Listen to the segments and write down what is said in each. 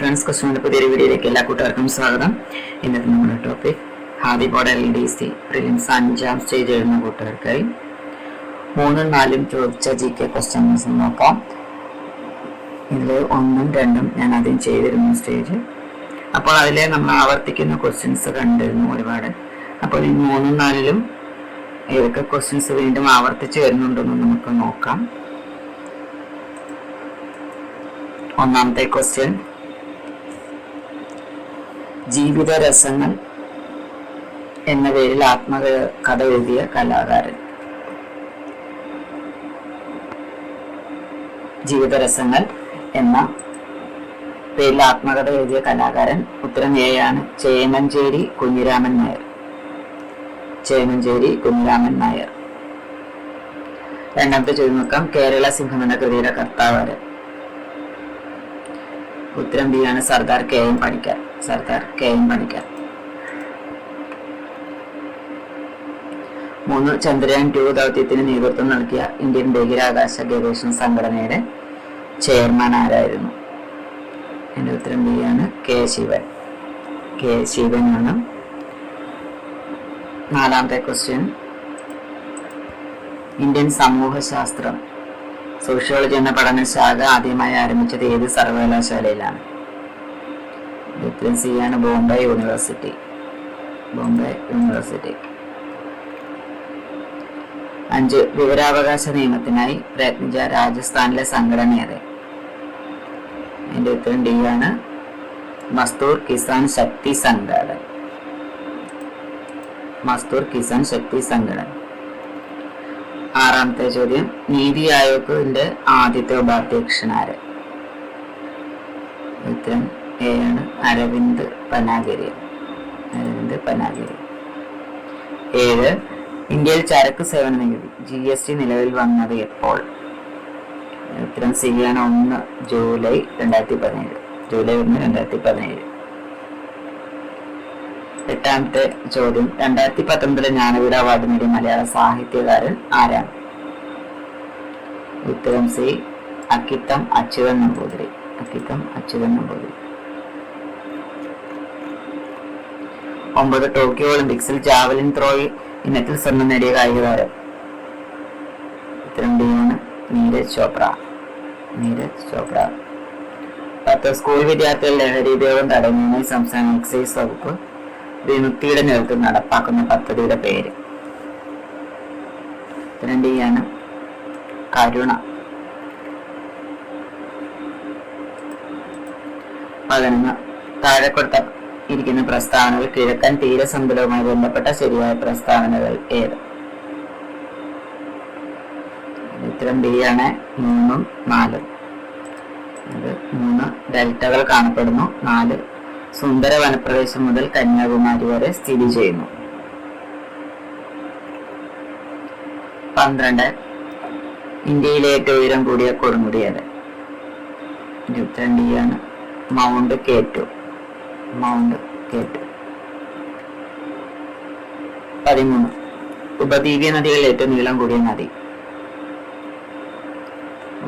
Friends, ക്വസ്റ്റ്യൻ്റെ പുതിയൊരു വീഡിയോയിലേക്ക് എല്ലാ കൂട്ടുകാർക്കും സ്വാഗതം. ഇന്നത്തെ നമ്മുടെ topic Hadi board LDC prelims 5ാം stage എഴുതുന്ന കൂട്ടുകാർക്കായി 3ഉം 4ഉം ചോദിച്ച GK ക്വസ്റ്റ്യൻസ് നോക്കാം. ഇതിൽ 1ഉം 2ഉം ഞാൻ ആദ്യം ചെയ്തിരുന്നു സ്റ്റേജ്. അപ്പോൾ അതിലെ നമ്മൾ ആവർത്തിക്കുന്ന ക്വസ്റ്റ്യൻസ് കണ്ടിരുന്നു ഒരുപാട്. അപ്പോൾ ഈ 3ഉം 4ലും ഏതൊക്കെ ക്വസ്റ്റ്യൻസ് വീണ്ടും ആവർത്തിച്ച് വരുന്നുണ്ടെന്ന് നമുക്ക് നോക്കാം. ഒന്നാമത്തെ ക്വസ്റ്റ്യൻ, ജീവിത രസങ്ങൾ എന്ന പേരിൽ ആത്മകഥ എഴുതിയ കലാകാരൻ. ജീവിത രസങ്ങൾ എന്ന പേരിൽ ആത്മകഥ എഴുതിയ കലാകാരൻ. ഉത്തരം A ആണ്. ചേമഞ്ചേരി കുഞ്ഞിരാമൻ നായർ. ചേമഞ്ചേരി കുഞ്ഞിരാമൻ നായർ. രണ്ടാമത്തെ ചോദ്യം നോക്കാം. കേരള സിംഹം എന്ന കൃതിയുടെ കർത്താവ്. ഉത്തരം B ആണ്. സർദാർ KM പണിക്കർ. സർദാർ KM പണിക്കർ. 3, ചന്ദ്രയാൻ 2 ദൗത്യത്തിന് നേതൃത്വം നൽകിയ ഇന്ത്യൻ ബഹിരാകാശ ഗവേഷണ സംഘടനയുടെ ചെയർമാൻ ആരായിരുന്നു? എന്റെ ഉത്തരം B ആണ്. K. ശിവൻ. K. ശിവൻ ആണ്. നാലാമത്തെ ക്വസ്റ്റ്യൻ, ഇന്ത്യൻ സമൂഹശാസ്ത്രം സോഷ്യോളജി എന്ന പഠനശാഖ ആദ്യമായി ആരംഭിച്ചത് ഏത് സർവകലാശാലയിലാണ്? ഉത്തരം C ആണ്. ബോംബെ യൂണിവേഴ്സിറ്റി. ബോംബെ യൂണിവേഴ്സിറ്റി. 5, വിവരാവകാശ നിയമത്തിനായി പ്രയത്നിച്ച രാജസ്ഥാനിലെ സംഘടന ഏത്? എന്റെ ഉത്തരം D ആണ്. മസ്ദൂർ കിസാൻ ശക്തി സംഘടന. മസ്ദൂർ കിസാൻ ശക്തി സംഘടന. ആറാമത്തെ ചോദ്യം, നീതി ആയോഗിന്റെ ആദ്യത്തെ ഉപാധ്യക്ഷനാര്? ഉത്തരം A ആണ്. അരവിന്ദ് പനാഗിരി. അരവിന്ദ് പനാഗിരി. 7, ഇന്ത്യയിൽ ചരക്ക് സേവന നികുതി GST നിലവിൽ വന്നത് എപ്പോൾ? ഉത്തരം C ആണ്. 1 ജൂലൈ 2017. ജൂലൈ 1, 2017. എട്ടാമത്തെ ചോദ്യം, 2019 ജ്ഞാനപീഠ അവാർഡ് നേടിയ മലയാള സാഹിത്യകാരൻ ആരാണ്? ഉത്തരം C അക്കിത്തം അച്യുതൻ നമ്പൂതിരി. അക്കിത്തം അച്യുതൻ നമ്പൂതിരി. 9, ടോക്കിയോ ഒളിമ്പിക്സിൽ ജാവലിൻ ത്രോ ഇനത്തിൽ സ്വർണം നേടിയ കായിക താരം. ഉത്തരം D ആണ്. നീരജ് ചോപ്ര. നീരജ് ചോപ്ര. 10, സ്കൂൾ വിദ്യാർത്ഥികൾ ലഹരി ഉപയോഗം തടയുന്നതിനായി സംസ്ഥാന എക്സൈസ് വകുപ്പ് വിമുക്തിയുടെ നേതൃത്വം നടപ്പാക്കുന്ന പദ്ധതിയുടെ പേര്. ഉത്തരം D ആണ്. കരുണ. 11, താഴെ കൊടുത്ത ഇരിക്കുന്ന പ്രസ്താവനകൾ കിഴക്കൻ തീരസമുദ്രവുമായി ബന്ധപ്പെട്ട ശരിയായ പ്രസ്താവനകൾ ഏത്? ഉത്തരം B ആണ്. 3ഉം 4ഉം. 3, ഡെൽറ്റകൾ കാണപ്പെടുന്നു. 4, സുന്ദര വനപ്രദേശം മുതൽ കന്യാകുമാരി വരെ സ്ഥിതി ചെയ്യുന്നു. 12, ഇന്ത്യയിലെ ഏറ്റവും ഉയരം കൂടിയ കൊടുമുടി ഏത്? ഉത്തരം D ആണ്. Mount K2. Mount K2. 13, ഉപദ്വീപീയ നദികളിൽ ഏറ്റവും നീളം കൂടിയ നദി.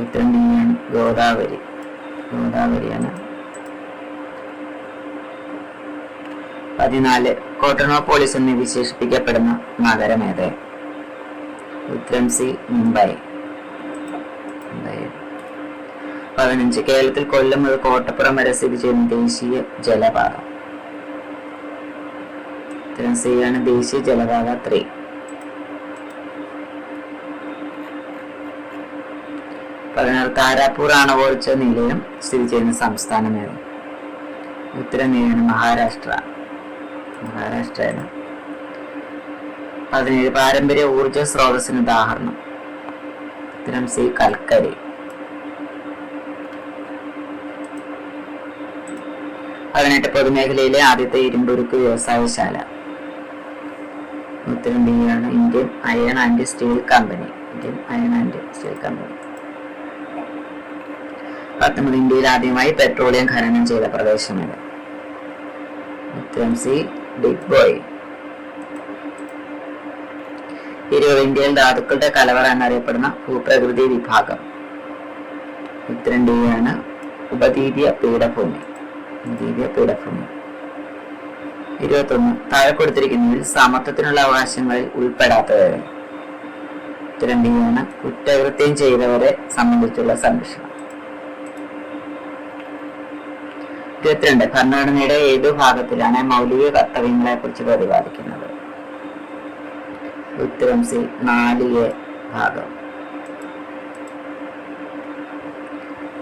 ഉത്തരം D ആണ്. ഗോദാവരി. ഗോദാവരിയാണ്. 14, കോട്ടണോപോളിസ് എന്ന് വിശേഷിപ്പിക്കപ്പെടുന്ന നഗരം ഏത്? ഉത്തരം C മുംബൈ. 15, കേരളത്തിൽ കൊല്ലം മുതൽ കോട്ടപ്പുറം വരെ സ്ഥിതി ചെയ്യുന്ന ദേശീയ ജലപാത. ഉത്തരം C ആണ്. ദേശീയ ജലപാത 3. 16, താരാപൂർ ആണവോർജ നിലയം സ്ഥിതി ചെയ്യുന്ന സംസ്ഥാനം ഏത്? ഉത്തരം A ആണ്. മഹാരാഷ്ട്ര. മഹാരാഷ്ട്രയാണ്. 17, പാരമ്പര്യ ഊർജ സ്രോതസ്സിന് ഉദാഹരണം. ഉത്തരം C കൽക്കരി. 18, പൊതുമേഖലയിലെ ആദ്യത്തെ ഇരുമ്പുരുക്ക് വ്യവസായശാല. ഉത്തരം D ആണ്. Indian iron and steel company. Indian iron and steel company. 19, ഇന്ത്യയിൽ ആദ്യമായി പെട്രോളിയം ഖനനം ചെയ്ത പ്രദേശം ഏത്? ഉത്തരം C ഡിഗ്ബോയ്. 20, ഇന്ത്യയിൽ ധാതുക്കളുടെ കലവറ എന്നറിയപ്പെടുന്ന ഭൂപ്രകൃതി വിഭാഗം. ഉത്തരം D ആണ്. ഉപദ്വീപീയ പീഠഭൂമി. ദിവ്യപീഠഭൂമി. 21. താഴെ കൊടുത്തിരിക്കുന്നതിൽ സമത്വത്തിനുള്ള അവകാശങ്ങളിൽ ഉൾപ്പെടാത്തവരെ. ഉത്തരം ബി ആണ് കുറ്റകൃത്യം ചെയ്തവരെ സംബന്ധിച്ചുള്ള സംരക്ഷണം. 22. ഭരണഘടനയുടെ ഏതു ഭാഗത്തിലാണ് മൗലിക കർത്തവ്യങ്ങളെ കുറിച്ച് പ്രതിപാദിക്കുന്നത്? ഉത്തരം സി 4A ഭാഗം.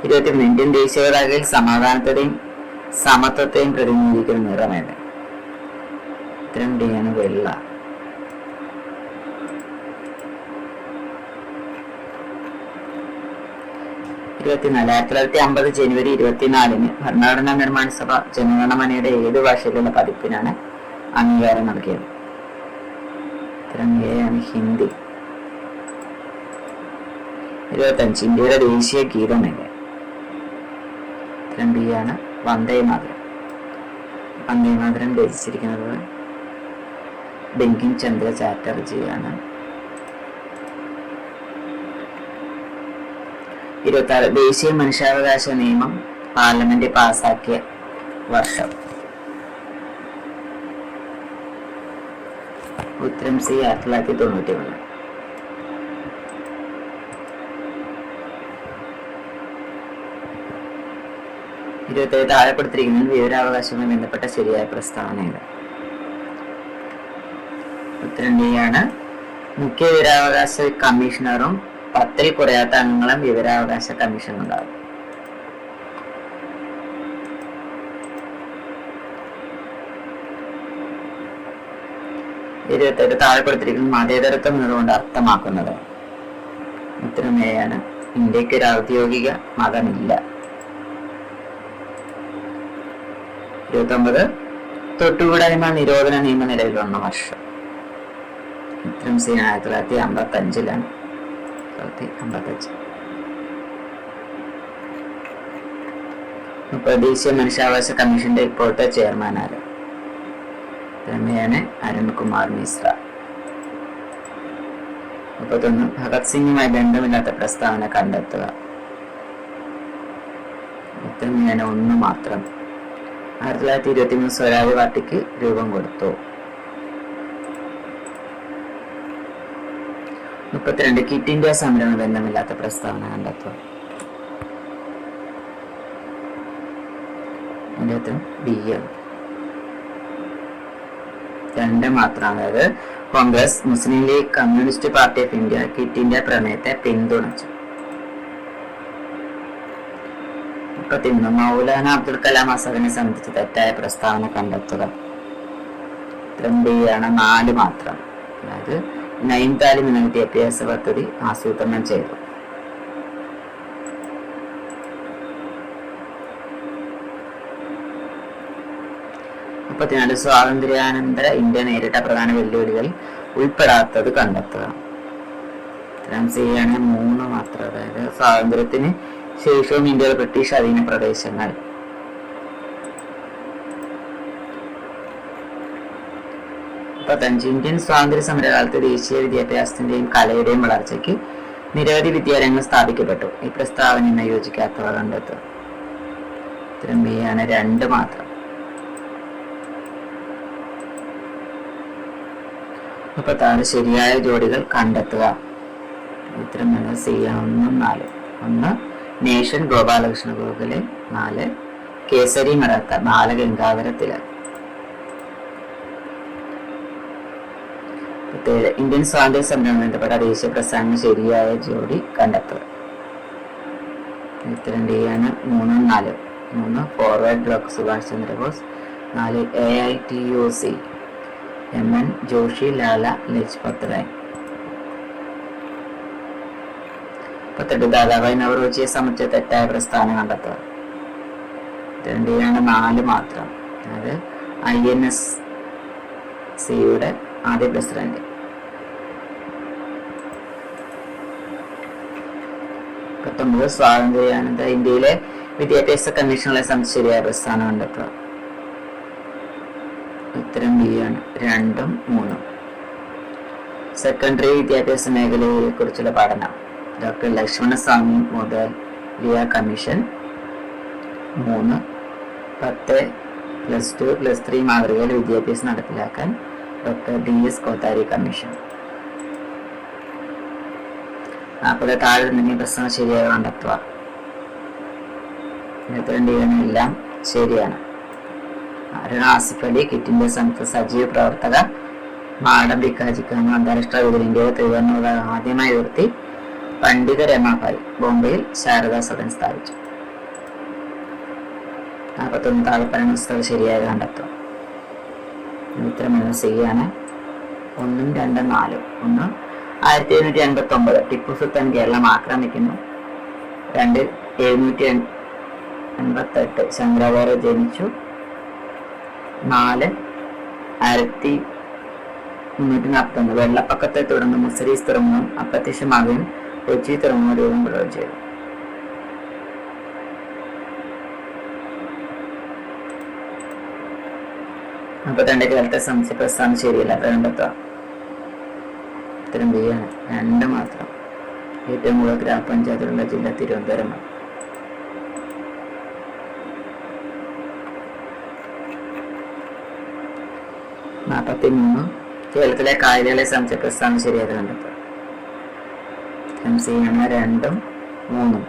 23. ഇന്ത്യൻ ദേശീയ പതാകയിൽ സമാധാനത്തെയും സമത്വത്തെയും പ്രതിനിധീകരിക്കുന്ന നിറമേത്? ഉത്തരം ഡി ആണ് വെള്ള. 24. 1950 ജനുവരി 24-ന് ഭരണഘടനാ നിർമ്മാണ സഭ ജനഗണമനയുടെ ഏത് ഭാഷയിലുള്ള പതിപ്പിനാണ് അംഗീകാരം നൽകിയത്? ഉത്തരം എ ആണ് ഹിന്ദി. 25. ഇന്ത്യയുടെ ദേശീയ ഗീതം ഏത്? ഉത്തരം ബി ആണ് വന്ദേ മാതരം. വന്ദേ മാതരം രചിച്ചിരിക്കുന്നത് ബങ്കിം ചന്ദ്ര ചാറ്റർജിയാണ്. 26. ദേശീയ മനുഷ്യാവകാശ നിയമം പാർലമെന്റ് പാസാക്കിയ വർഷം? ഉത്തരം സി 1991. 27. താഴെ കൊടുത്തിരിക്കുന്നത് വിവരാവകാശവുമായി ബന്ധപ്പെട്ട ശരിയായ പ്രസ്താവനയാണ്. ഉത്തരം ഡി ആണ് മുഖ്യ വിവരാവകാശ കമ്മീഷണറും 10-ൽ കുറയാത്ത അംഗങ്ങളും വിവരാവകാശ കമ്മീഷൻ ഉണ്ടാകും. 28. താഴെ കൊടുത്തിരിക്കുന്നത് മതേതരത്വം എന്നതുകൊണ്ട് അർത്ഥമാക്കുന്നത്? ഉത്തരം എ ആണ് ഇന്ത്യക്ക് ഒരു ഔദ്യോഗിക മതമില്ല. 29. തൊട്ടുകൂടായ്മ നിരോധന നിയമം നിലവിൽ വന്ന വർഷം? ഉത്തരം സി 1955-ലാണ്. 1955. ദേശീയ മനുഷ്യാവകാശ കമ്മീഷന്റെ ഇപ്പോഴത്തെ ചെയർമാൻ ആര്? ഉത്തരം അരുൺകുമാർ മിശ്ര. 31. ഭഗത് സിംഗുമായി ബന്ധമില്ലാത്ത പ്രസ്താവന കണ്ടെത്തുക. ഉത്തരം 1 മാത്രം. 1923 സ്വരാജ് പാർട്ടിക്ക് രൂപം കൊടുത്തു. 32. ക്വിറ്റ് ഇന്ത്യ സമരവുമായി ബന്ധമില്ലാത്ത പ്രസ്താവന കണ്ടെത്തുക. അതിന്റെ ഉത്തരം ബി ആണ്. 2 മാത്രം. അതായത് കോൺഗ്രസ്, മുസ്ലിം ലീഗ്, കമ്മ്യൂണിസ്റ്റ് പാർട്ടി ഓഫ് ഇന്ത്യ ക്വിറ്റ് ഇന്ത്യ പ്രമേയത്തെ പിന്തുണച്ചു. 33. മൗലാന അബ്ദുൽ കലാം ആസാദിനെ സംബന്ധിച്ച് തെറ്റായ പ്രസ്താവന കണ്ടെത്തുക. ഉത്തരം ബി ആണ് 4 മാത്രം. അതായത് നൈൻതാലിം എന്ന വിദ്യാഭ്യാസ പദ്ധതി ആസൂത്രണം ചെയ്തു. 34. സ്വാതന്ത്ര്യാനന്തര ഇന്ത്യ നേരിട്ട പ്രധാന വെല്ലുവിളികൾ ഉൾപ്പെടാത്തത് കണ്ടെത്തുക. ഉത്തരം സി ആണ് 3 മാത്രം. അതായത് സ്വാതന്ത്ര്യത്തിന് ശേഷവും ഇന്ത്യയിലെ ബ്രിട്ടീഷ് അധീന പ്രദേശങ്ങൾ. 35. ഇന്ത്യൻ സ്വാതന്ത്ര്യ സമരകാലത്ത് ദേശീയ വിദ്യാഭ്യാസത്തിന്റെയും കലയുടെയും വളർച്ചയ്ക്ക് നിരവധി വിദ്യാലയങ്ങൾ സ്ഥാപിക്കപ്പെട്ടു. ഈ പ്രസ്താവന യോജിക്കാത്തവ കണ്ടെത്തുക. ഉത്തരം ബി ആണ് 2 മാത്രം. 36. ശരിയായ ജോഡികൾ കണ്ടെത്തുക. ഉത്തരം C 1, 4. 1 nation Gopalakrishna Gokhale, 4 Kesari Maratha Balagangadhara Tilak. 7. Indian സ്വാതന്ത്ര്യ സമരവുമായി ബന്ധപ്പെട്ട ദേശീയ പ്രസ്ഥാന ശരിയായ ജോഡി കണ്ടെത്തുക. ഉത്തരം ഡി ആണ് 3, 4. 3 ഫോർവേഡ് ബ്ലോക്ക് സുഭാഷ് ചന്ദ്രബോസ്, 4 AITUC MN ജോഷി ലാല ലജ്പത് റായ്. 38. ദാദാഭായ് നവറോജിയെ സംബന്ധിച്ച തെറ്റായ പ്രസ്ഥാനം കണ്ടെത്തുക. ഉത്തരം ഡി ആണ് 4 മാത്രം. അതായത് INSCയുടെ ആദ്യ പ്രസിഡന്റ്. 19. സ്വാതന്ത്ര്യാനന്തര ഇന്ത്യയിലെ വിദ്യാഭ്യാസ കമ്മീഷനുകളെ സംബന്ധിച്ച് ശരിയായ പ്രസ്ഥാനം കണ്ടെത്തുക. ഉത്തരം ബി ആണ് 2, 3. സെക്കൻഡറി വിദ്യാഭ്യാസ മേഖലയെ കുറിച്ചുള്ള പഠനം ഡോക്ടർ ലക്ഷ്മണസ്വാമി മുതലിയ കമ്മീഷൻ. 3 10+2+3 മാതൃകയിൽ വിദ്യാഭ്യാസം നടപ്പിലാക്കാൻ ഡോക്ടർ DS കോത്താരി കമ്മീഷൻ. അപ്പോൾ താഴെ നിന്ന് പ്രശ്നം ശരിയായി കണ്ടെത്തുക. എല്ലാം ശരിയാണ്. ആസിഫ് അലി കിറ്റിന്റെ സജീവ പ്രവർത്തക. മാഡം ഭിക്കാജിക്കാണ് അന്താരാഷ്ട്ര വേദിയിൽ ഇന്ത്യയുടെ ത്രിവർണ്ണ ആദ്യമായി ഉയർത്തി. പണ്ഡിത രമാഭായ് ബോംബെയിൽ ശാരദാ സദൻ സ്ഥാപിച്ചു. 41 താഴെ പറയുന്ന പുസ്തകം ശരിയായി കണ്ടെത്തും. ഉത്തരം ശരിയാണ്. 1, 2, 4. 1 1789 ടിപ്പു സുൽത്താൻ കേരളം ആക്രമിക്കുന്നു. 2 788 ശങ്കരാചാര്യ ജനിച്ചു. 4 1341 വെള്ളപ്പൊക്കത്തെ തുടർന്ന് മുസരീസ് തുറമുഖം അപ്രത്യക്ഷമാകുകയും കൊച്ചി തുറമുഖം രൂപം കൊള്ളുകയും ചെയ്തു. അപ്പൊ തന്റെ കാലത്തെ സംശയ പ്രസ്ഥാനം ശരിയല്ല. അത് കണ്ടെത്താം. ഉത്തരം ബിയാണ്. 2 മാത്രം. ഏറ്റവും കൂടുതൽ ഗ്രാമപഞ്ചായത്തുള്ള ജില്ല തിരുവനന്തപുരമാണ്. കേരളത്തിലെ കായലുകളെ സംശയ പ്രസ്ഥാനം ശരിയായത് കണ്ടെത്താം. സിയാണ് 2, 3.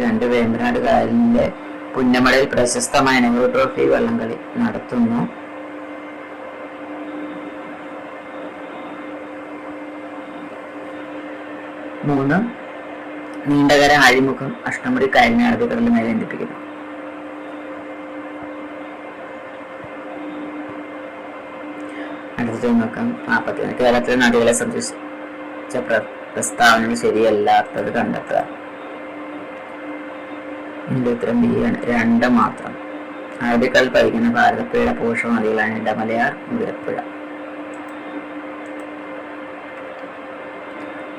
2 വേമ്പനാട് കായലിന്റെ പുന്നമടയിൽ പ്രശസ്തമായ നെഹ്റു ട്രോഫി വള്ളംകളി നടത്തുന്നു. 3 നീണ്ടകര അഴിമുഖം അഷ്ടമുടി കായലിനെ അറബിക്കടലുമായി ബന്ധിപ്പിക്കുന്നു. അടുത്തത് നോക്കാം. 41 കേരളത്തിലെ നദികളെ സംബന്ധിച്ച പ്രസ്താവനകൾ ശരിയല്ലാത്തത് കണ്ടെത്തുക. ഇതിന്റെ ഉത്തരം ബിയാണ്. 2 മാത്രം. അറബിക്കടൽ പതിക്കുന്ന ഭാരതപ്പുഴയുടെ പോഷക നദികളാണ് ഇടമലയാർ, മുതിരപ്പുഴ.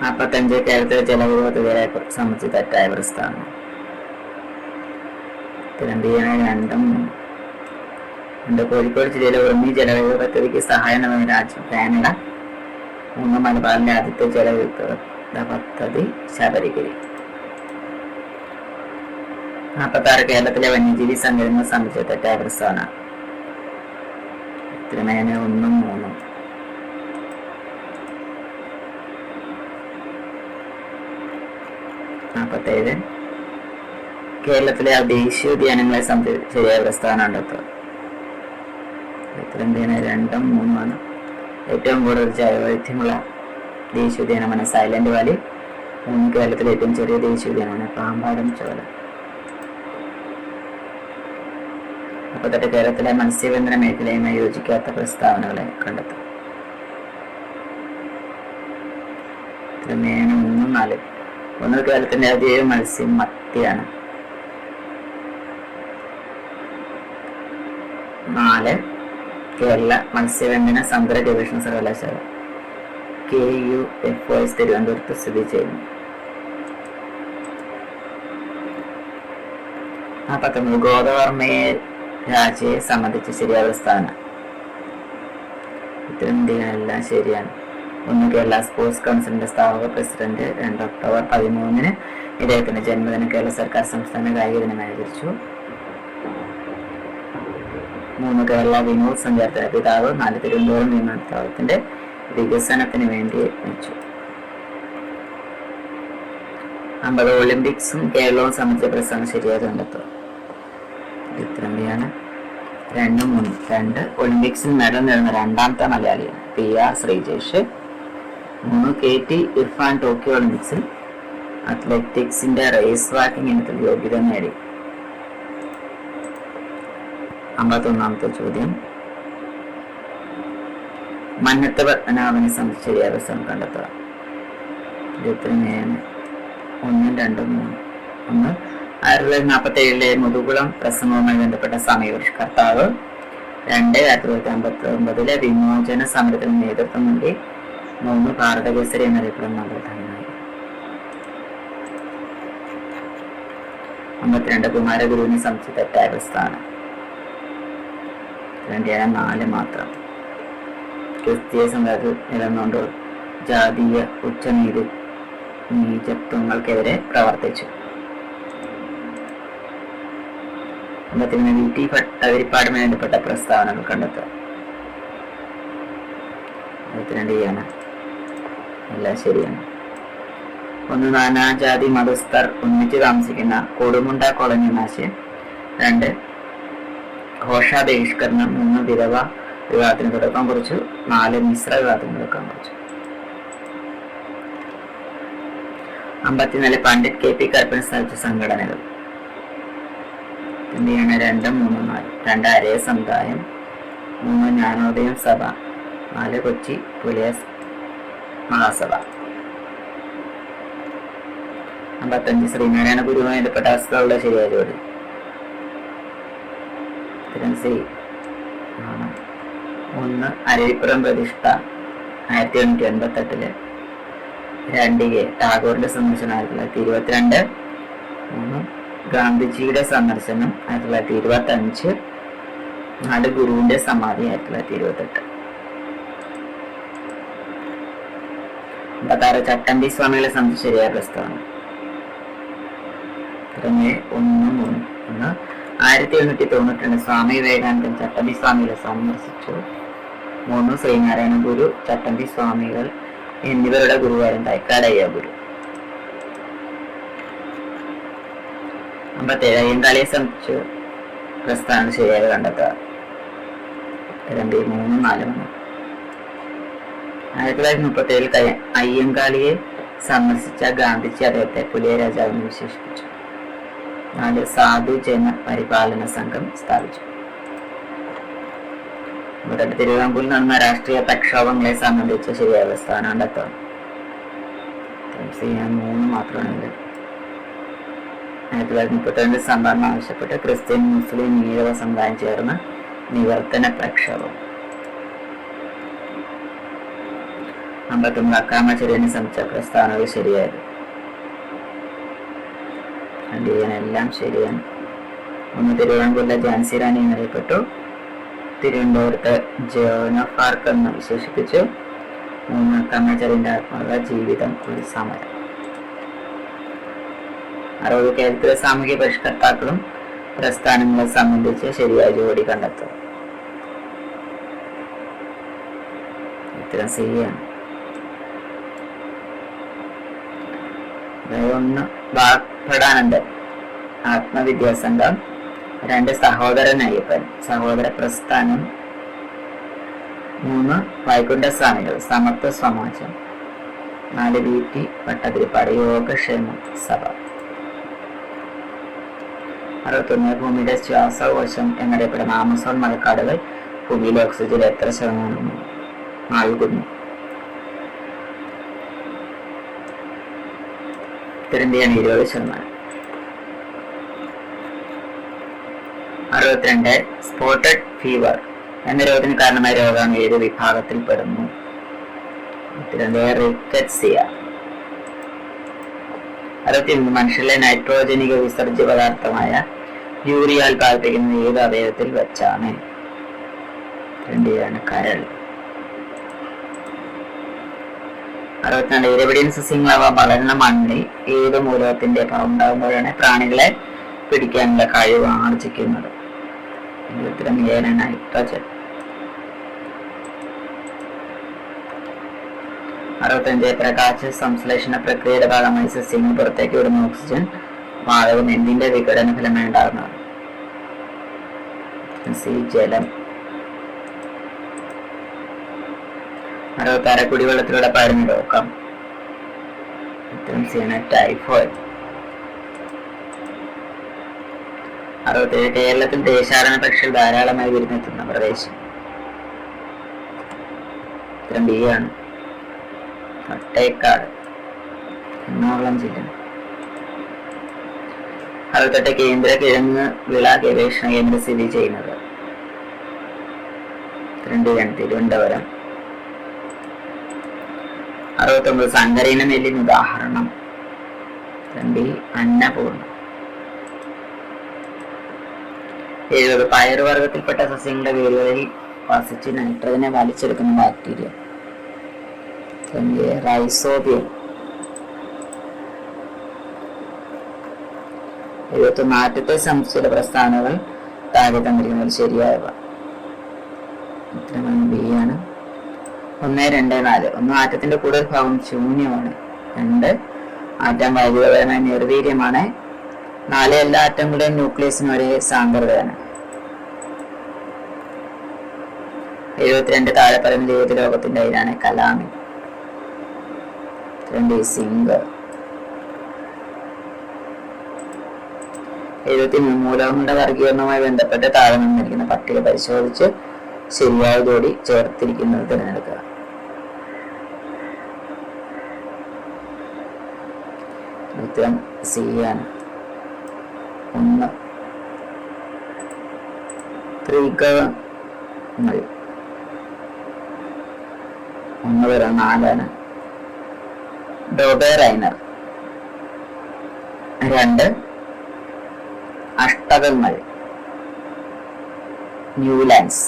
45 കേരളത്തിലെ ജലവിഭവത്തുകയെ സംബന്ധിച്ച് തെറ്റായ പ്രസ്താവന. ഉത്തരം ബിയാണ്. 2, 3. കോഴിക്കോട് ജില്ലയിലെ ഉറുമി ജലവൈദ്യുത പദ്ധതിക്ക് സഹായം നൽകുന്ന രാജ്യം കാനഡ. 3 മലബാറിന്റെ ആദ്യത്തെ ജലവിദ്യുത പദ്ധതി ശബരിഗിരി. 46 കേരളത്തിലെ വന്യജീവി സങ്കേതങ്ങൾ സംബന്ധിച്ച തെറ്റായ പ്രസ്താവന. ഉത്തരമേന 1, 3. 47 കേരളത്തിലെ ദേശീയോദ്യാനങ്ങളെ സംബന്ധിച്ച് ശരിയായ പ്രസ്താവന കണ്ടെത്തുക. ഉത്തരം 2, 3. ഏറ്റവും കൂടുതൽ ജൈവവൈവിധ്യമുള്ള ദേശീയോദ്യാനമാണ് സൈലന്റ് വാലി. 3 കേരളത്തിലെ ഏറ്റവും ചെറിയ ദേശീയോദ്യാനമാണ് പാമ്പാടും ചോല. 48 കേരളത്തിലെ മത്സ്യബന്ധന മേഖലയുമായി യോജിക്കാത്ത പ്രസ്താവനകളെ കണ്ടെത്തും. ഉത്തരം 3, 4. 1 കേരളത്തിന്റെ ഔദ്യോഗിക മത്സ്യം മത്തിയാണ്. 4 കേരള മത്സ്യബന്ധന സമുദ്ര ഗവേഷണ സർവകലാശാല KUFOS തിരുവനന്തപുരത്ത് സ്ഥിതി ചെയ്യുന്നു. 49 ഗോദവർമ്മയെ രാജയെ സംബന്ധിച്ച് ശരിയായ പ്രസ്താവന. ഇത്തരം എല്ലാം ശരിയാണ്. 1 കേരള സ്പോർട്സ് കൗൺസിലിന്റെ സ്ഥാപക പ്രസിഡന്റ്. 2 ഒക്ടോബർ 13 ഇദ്ദേഹത്തിന്റെ ജന്മദിനം കേരള സർക്കാർ സംസ്ഥാന കായിക ദിനമായി ആചരിച്ചു. 3 കേരള വിനോദസഞ്ചാരത്തിന്റെ പിതാവ്. 4 തിരുവനന്തപുരം വിമാനത്താവളത്തിന്റെ വികസനത്തിന് വേണ്ടി വെച്ചു. 50 ഒളിമ്പിക്സും കേരളവും സംബന്ധിച്ച പ്രസ്ഥാനം ശരിയായി കണ്ടെത്തുക. ഇത്രയാണ്. 2, 3. 2 ഒളിമ്പിക്സിൽ മെഡൽ നേടുന്ന 2ാമത്തെ മലയാളിയാണ് PR Sreejesh. 3 KT Irfan Tokyo ഒളിമ്പിക്സിൽ അത്ലറ്റിക്സിന്റെ റേസ് വാക്കിംഗ് ഇനത്തിൽ യോഗ്യത നേടി. 51ാമത്തെ ചോദ്യം. മന്നത്ത് പത്മനാഭനെ സംബന്ധിച്ച് ശരിയായ പ്രസ്താവന കണ്ടെത്തുക. ഉത്തരം 1, 2, 3. 1 1947 മുതുകുളം പ്രസംഗവുമായി ബന്ധപ്പെട്ട സമയപരിഷ്കർത്താവ്. 2 1959 വിമോചന സമരത്തിന് നേതൃത്വം നൽകി. 3 ഭാരതകേസരി എന്നറിയപ്പെടുന്ന നവോത്ഥാനമായി. 52 കുമാരഗുരുവിനെ സംബന്ധിച്ച് തെറ്റായ പ്രസ്താവന. 4 മാത്രം. ക്രിസ്തീയ സമുദായത്തിൽ നിലനിന്നുകൊണ്ട് ജാതീയ നീചത്വങ്ങൾക്കെതിരെ പ്രവർത്തിച്ചു. അമ്പത്തിമൂന്ന് VT ഭട്ടതിരിപ്പാടുമായി ബന്ധപ്പെട്ട പ്രസ്താവനകൾ കണ്ടെത്തുക. 52 ആണ്. എല്ലാം ശരിയാണ്. 1 നാനാജാതി മതസ്ഥർ ഒന്നിച്ച് താമസിക്കുന്ന കൊടുമുണ്ട കോളനി എന്ന ആശയം. 2 ഘോഷാ ബഹിഷ്കരണം. 3 വിധവ വിവാഹത്തിന് തുടക്കം കുറിച്ചു. 4 മിശ്ര വിവാഹത്തിന് തുടക്കം കുറിച്ചു. 54 പണ്ഡിറ്റ് KP കറുപ്പൻ സ്ഥാപിച്ച സംഘടനകൾ. 2, 3, 4. 2 അരയ സമുദായം. 3 ജ്ഞാനോദയം സഭ. 4 കൊച്ചി പുലിയ മഹാസഭ. 55 ശ്രീനാരായണ ഗുരുവുമായി ബന്ധപ്പെട്ട അവസ്ഥകളുടെ ശരിയായ ജോഡി. 1 അരുവിപ്പുറം പ്രതിഷ്ഠ 1888. 2 ടാഗോറിന്റെ സന്ദർശനം 1922. 3 ഗാന്ധിജിയുടെ സന്ദർശനം 1925. 4 ഗുരുവിന്റെ സമാധി 1928. 56 ചട്ടമ്പി സ്വാമികളെ സംബന്ധിച്ച് ശരിയായ പ്രസ്താവന. 1, 1892 സ്വാമി വിവേകാനന്ദൻ ചട്ടമ്പി സ്വാമികളെ സന്ദർശിച്ചു. 3 ശ്രീനാരായണ ഗുരു ചട്ടമ്പി സ്വാമികൾ എന്നിവരുടെ ഗുരുവായൂർ തൈക്കാടയ്യ ഗുരു. 57 അയ്യങ്കാളിയെ സംബന്ധിച്ച് പ്രസ്താവന ശരിയായി കണ്ടെത്തുക. 2, 3, 4. 1937 അയ്യങ്കാളിയെ സന്ദർശിച്ച ഗാന്ധിജി അദ്ദേഹത്തെ പുലിയ രാജാവെന്ന് വിശേഷിപ്പിച്ചു. 4 സാധു ജന പരിപാലന സംഘം സ്ഥാപിച്ചു. ഇവിടെ തിരുവിതാംകൂറിൽ നടന്ന രാഷ്ട്രീയ പ്രക്ഷോഭങ്ങളെ സംബന്ധിച്ച ശരിയായ പ്രസ്താവന കണ്ടെത്തുക. 3 മാത്രമാണ്. 1932 സംവരണം ആവശ്യപ്പെട്ട് ക്രിസ്ത്യൻ മുസ്ലിം ഈഴവ സമുദായം ചേർന്ന് നിവർത്തന പ്രക്ഷോഭം. 51 അക്രമാചര്യനെ സംബന്ധിച്ച പ്രസ്താവനകൾ ശരിയായത്. എല്ലാം ശരിയാണ്. 1 തിരുവിതാംകൂറിലെ ഝാൻസി റാണി എന്നറിയപ്പെട്ടു. തിരുവനന്തപുരത്ത് ജോൻ ഓഫ് ആർക്ക് എന്ന് വിശേഷിപ്പിച്ചു. 3 അക്രമാചാര്യന്റെ ആത്മകഥ ജീവിതം ഒരു സമരം. 60 കേരളത്തിലെ സാമൂഹ്യ പരിഷ്കർത്താക്കളും പ്രസ്ഥാനങ്ങളെ സംബന്ധിച്ച് ശരിയായ ജോഡി കണ്ടെത്തും. ഉത്തരം ശരിയാണ്. 1 വാഗ്ഭടാനന്ദൻ ആത്മവിദ്യാസംഘം. 2 സഹോദരൻ അയ്യപ്പൻ സഹോദര പ്രസ്ഥാനം. 3 വൈകുണ്ഠസ്വാമികൾ സമത്വ സമാജം. 4 VT ഭട്ടതിരിപ്പാട് യോഗക്ഷേമ സഭ. 61 ഭൂമിയുടെ ശ്വാസകോശം എന്നറിയപ്പെടുന്ന ആമസോൺ മഴക്കാടുകൾ ഭൂമിയിലെ ഓക്സിജൻ എത്ര ശതമാനം നൽകുന്നു? ഉത്തരന്ത്യയാണ് 20%. 62 സ്പോട്ടഡ് ഫീവർ എന്ന രോഗത്തിന് കാരണമായ രോഗം ഏത് വിഭാഗത്തിൽ പെടുന്നു? ഉത്തരന്ത്യ റിക്കറ്റ്സിയ. 63 മനുഷ്യരിലെ നൈട്രോജനിക വിസർജ്യ പദാർത്ഥമായ യൂറിയ ഉൽപ്പാദിപ്പിക്കുന്നത് ഏത് അവയവത്തിൽ വെച്ചാണ്? കരൾ. 62 ഇരപിടിയൻ സസ്യങ്ങളവ വളരുന്ന മണ്ണിൽ ഏത് മൂലകത്തിന്റെ അഭാവം ഉണ്ടാകുമ്പോഴാണ് പ്രാണികളെ പിടിക്കാനുള്ള കഴിവ് ആർജിക്കുന്നത്? ഉത്തരം നൈട്രജൻ. 65 പ്രകാശ സംശ്ലേഷണ പ്രക്രിയയുടെ ഭാഗമായി സസ്യങ്ങൾ പുറത്തേക്ക് വിടുന്ന ഓക്സിജൻ വാതകം എന്തിന്റെ വിഘടന ഫലമായി ഉണ്ടാകുന്നത്? ജലം. 66 കുടിവെള്ളത്തിലൂടെ പകരുന്ന രോഗം? ടൈഫോയിഡ്. 67 കേരളത്തിൽ ദേശാടന പക്ഷികൾ ധാരാളമായി വിരുന്നെത്തുന്ന പ്രദേശം? ഉത്തരം ബി ആണ്. വട്ടേക്കാട്, എറണാകുളം ജില്ല. 68 കേന്ദ്ര കിഴങ്ങ് വിള ഗവേഷണ കേന്ദ്രം സ്ഥിതി ചെയ്യുന്നത്? തിരുവനന്തപുരം. 69 സങ്കരീന നെല്ലിന് ഉദാഹരണം? അന്നപൂർണ്ണ. 70 പയറുവർഗത്തിൽപ്പെട്ട സസ്യങ്ങളുടെ വേരുകളിൽ വസിച്ച് നൈട്രജനെ വലിച്ചെടുക്കുന്ന ബാക്ടീരിയ? റൈസോബിയം. 71 ആറ്റത്തെ സംബന്ധിച്ച പ്രസ്താവനകൾ താഴെ തന്നിരിക്കുന്നത് ശരിയായവ. ഉത്തരമാണ് ബി ആണ്. 1, 2, 4. 1 ആറ്റത്തിന്റെ കൂടുതൽ ഭാഗം ശൂന്യമാണ്. 2 ആറ്റം വൈദ്യുതപരമായി നിർവീര്യമാണ്. 4 എല്ലാ ആറ്റങ്ങളുടെയും ന്യൂക്ലിയസിന് ഒരേ സാന്ദ്രതയാണ്. 72 താഴെ പറയുന്നത് ഏത് ലോകത്തിന്റെ അയിരാണ്? കലാമി. 2 സിങ്ക്. 73 മൂലകങ്ങളുടെ വർഗീകരണവുമായി ബന്ധപ്പെട്ട് താഴെ നിന്നിരിക്കുന്ന പട്ടിക പരിശോധിച്ച് ശരിയായ ജോഡി ചേർത്തിരിക്കുന്നത് തിരഞ്ഞെടുക്കുക. ഉത്തരം സി ആണ്. 1 ത്രികങ്ങൾ. 1 വരെ 4 ആണ്. ഡോബെറൈനർ. 2 അഷ്ടകങ്ങൾ ന്യൂലാൻഡ്സ്.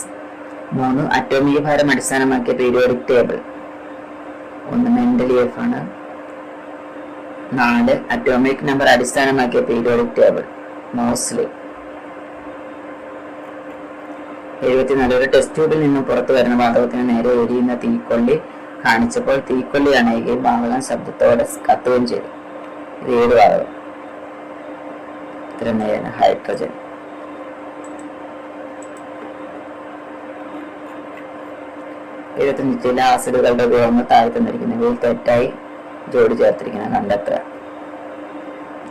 3 അറ്റോമിക ഭാരം അടിസ്ഥാനമാക്കിയ പീരിയോഡിക് ടേബിൾ. 1 മെൻഡലിയേഫ് ആണ്. 4 അറ്റോമിക് നമ്പർ അടിസ്ഥാനമാക്കിയ പീരിയോഡിക് ടേബിൾ മോസ്ലി. 74 ഒരു ടെസ്റ്റ് ട്യൂബിൽ നിന്നും പുറത്തു വരുന്ന വാതകത്തിന് നേരെ എരിയുന്ന തീക്കൊള്ളി കാണിച്ചപ്പോൾ തീക്കൊള്ളി അണയുകയും വാതകം ശബ്ദത്തോടെ കത്തുകയും ചെയ്തു. ഇത് ഏത് വാതകം? ഹൈഡ്രജൻ. 75 ചില ആസിഡുകളുടെ ഉപയോഗങ്ങൾ താഴെ തന്നിരിക്കുന്നവയിൽ തെറ്റായി ജോഡി ചേർത്തിരിക്കുന്നത് കണ്ടെത്തുക.